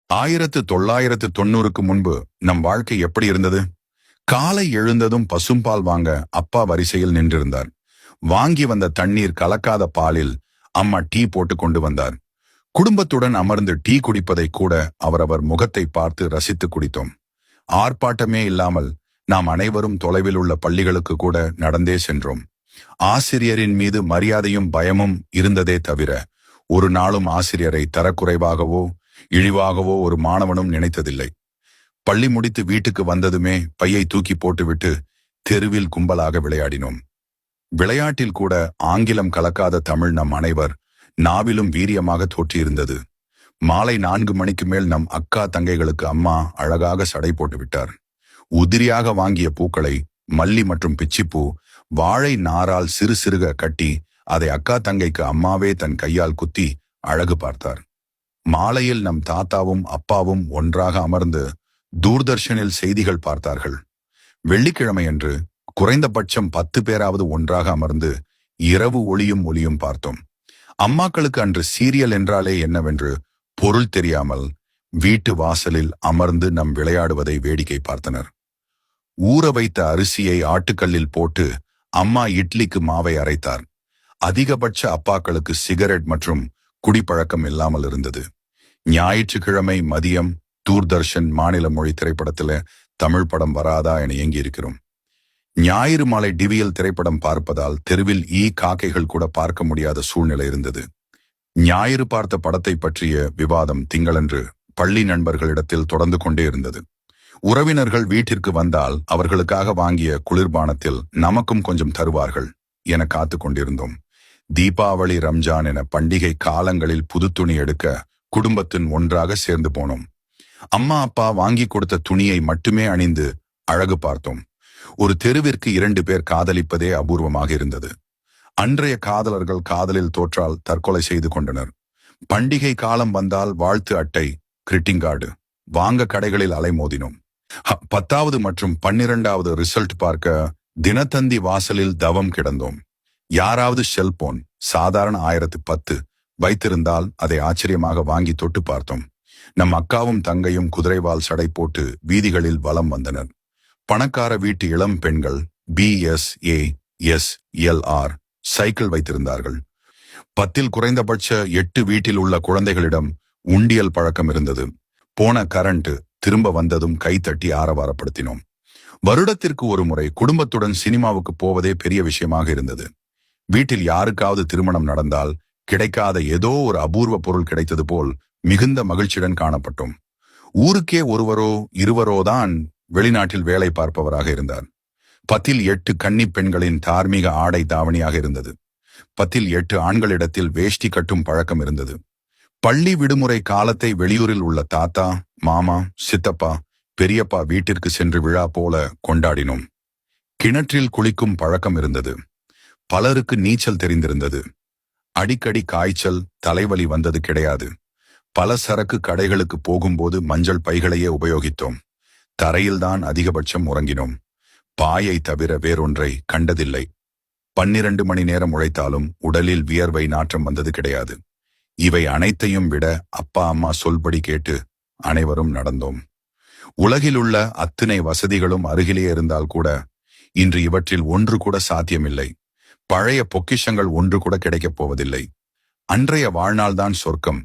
1990க்கு முன்பு நம் வாழ்க்கை எப்படி இருந்தது? காலை எழுந்ததும் பசும்பால் வாங்க அப்பா வரிசையில் நின்றிருந்தார். வாங்கி வந்த தண்ணீர் கலக்காத பாலில் அம்மா டீ போட்டு கொண்டு வந்தார். குடும்பத்துடன் அமர்ந்து டீ குடிப்பதை கூட அவரவர் முகத்தை பார்த்து ரசித்து குடித்தோம். ஆர்ப்பாட்டமே இல்லாமல் நாம் அனைவரும் தொலைவில் உள்ள பள்ளிகளுக்கு கூட நடந்தே சென்றோம். ஆசிரியரின் மீது மரியாதையும் பயமும் இருந்ததே தவிர ஒரு நாளும் ஆசிரியரை தரக்குறைவாகவோ இழிவாகவோ ஒரு மாணவனும் நினைத்ததில்லை. பள்ளி முடித்து வீட்டுக்கு வந்ததுமே பையை தூக்கி போட்டுவிட்டு தெருவில் கும்பலாக விளையாடினோம். விளையாட்டில் கூட ஆங்கிலம் கலக்காத தமிழ் நம் அனைவர் நாவிலும் வீரியமாக தோற்றியிருந்தது. மாலை 4 மணிக்கு மேல் நம் அக்கா தங்கைகளுக்கு அம்மா அழகாக சடை போட்டு விட்டார். உதிரியாக வாங்கிய பூக்களை மல்லி மற்றும் பிச்சிப்பூ வாழை நாரால் சிறு சிறுக கட்டி அதை அக்கா தங்கைக்கு அம்மாவே தன் கையால் குத்தி அழகு பார்த்தார். மாலையில் நம் தாத்தாவும் அப்பாவும் ஒன்றாக அமர்ந்து தூர்தர்ஷனில் செய்திகள் பார்த்தார்கள். வெள்ளிக்கிழமையன்று குறைந்தபட்சம் 10 பேராவது ஒன்றாக அமர்ந்து இரவு ஒளியும் பார்த்தோம். அம்மாக்களுக்கு அன்று சீரியல் என்றாலே என்னவென்று பொருள் தெரியாமல் வீட்டு வாசலில் அமர்ந்து நம் விளையாடுவதை வேடிக்கை பார்த்தனர். ஊற வைத்த அரிசியை ஆட்டுக்கல்லில் போட்டு அம்மா இட்லிக்கு மாவை அரைத்தார். அதிகபட்ச அப்பாக்களுக்கு சிகரெட் மற்றும் குடிப்பழக்கம் இல்லாமல் இருந்தது. ஞாயிற்றுக்கிழமை மதியம் தூர்தர்ஷன் மாநில மொழி திரைப்படத்துல தமிழ் படம் வராதா என இயங்கியிருக்கிறோம். ஞாயிறு மாலை டிவியில் திரைப்படம் பார்ப்பதால் தெருவில் காக்கைகள் கூட பார்க்க முடியாத சூழ்நிலை இருந்தது. ஞாயிறு பார்த்த படத்தை பற்றிய விவாதம் திங்களன்று பள்ளி நண்பர்களிடத்தில் தொடர்ந்து கொண்டே இருந்தது. உறவினர்கள் வீட்டிற்கு வந்தால் அவர்களுக்காக வாங்கிய குளிர்பானத்தில் நமக்கும் கொஞ்சம் தருவார்கள் என காத்து கொண்டிருந்தோம். தீபாவளி, ரம்ஜான் என பண்டிகை காலங்களில் புது துணி எடுக்க குடும்பத்தின் ஒன்றாக சேர்ந்து போனோம். அம்மா அப்பா வாங்கி கொடுத்த துணியை மட்டுமே அணிந்து அழகு பார்த்தோம். ஒரு தெருவிற்கு 2 பேர் காதலிப்பதே அபூர்வமாக இருந்தது. அன்றைய காதலர்கள் காதலில் தோற்றால் தற்கொலை செய்து கொண்டனர். பண்டிகை காலம் வந்தால் வாழ்த்து அட்டை, கிரிட்டிங் கார்டு வாங்க கடைகளில் அலைமோதினோம். 10வது மற்றும் 12வது ரிசல்ட் பார்க்க தினத்தந்தி வாசலில் தவம் கிடந்தோம். யாராவது செல்போன் சாதாரண 1010 வைத்திருந்தால் அதை ஆச்சரியமாக வாங்கி தொட்டு பார்த்தோம். நம் அக்காவும் தங்கையும் குதிரைவால் சடை போட்டு வீதிகளில் வலம் வந்தனர். பணக்கார வீட்டு இளம் பெண்கள் BSASLR சைக்கிள் வைத்திருந்தார்கள். 10ல் குறைந்தபட்ச 8 வீட்டில் உள்ள குழந்தைகளிடம் உண்டியல் பழக்கம் இருந்தது. போன கரண்ட் திரும்ப வந்ததும் கைத்தட்டி ஆரவாரப்படுத்தினோம். வருடத்திற்கு ஒரு முறை குடும்பத்துடன் சினிமாவுக்கு போவதே பெரிய விஷயமாக இருந்தது. வீட்டில் யாருக்காவது திருமணம் நடந்தால் கிடைக்காத ஏதோ ஒரு அபூர்வ பொருள் கிடைத்தது போல் மிகுந்த மகிழ்ச்சியுடன் காணப்பட்டோம். ஊருக்கே ஒருவரோ இருவரோ தான் வெளிநாட்டில் வேலை பார்ப்பவராக இருந்தார். 10ல் 8 கன்னி பெண்களின் தார்மீக ஆடை தாவணியாக இருந்தது. 10ல் 8 ஆண்களிடத்தில் வேஷ்டி கட்டும் பழக்கம் இருந்தது. பள்ளி விடுமுறை காலத்தை வெளியூரில் உள்ள தாத்தா, மாமா, சித்தப்பா, பெரியப்பா வீட்டிற்கு சென்று விழா போல கொண்டாடினோம். கிணற்றில் குளிக்கும் பழக்கம் இருந்தது. பலருக்கு நீச்சல் தெரிந்திருந்தது. அடிக்கடி காய்ச்சல், தலைவலி வந்தது கிடையாது. பல சரக்கு கடைகளுக்கு போகும்போது மஞ்சள் பைகளையே உபயோகித்தோம். தரையில்தான் அதிகபட்சம் உறங்கினோம். பாயை தவிர வேறொன்றை கண்டதில்லை. 12 மணி நேரம் உழைத்தாலும் உடலில் வியர்வை நாற்றம் வந்தது கிடையாது. இவை அனைத்தையும் விட அப்பா அம்மா சொல்படி கேட்டு அனைவரும் நடந்தோம். உலகிலுள்ள அத்தனை வசதிகளும் அருகிலே இருந்தால் கூட இன்று இவற்றில் ஒன்று கூட சாத்தியமில்லை. பழைய பொக்கிஷங்கள் ஒன்று கூட கிடைக்கப் போவதில்லை. அன்றைய வாழ்நாள்தான் சொர்க்கம்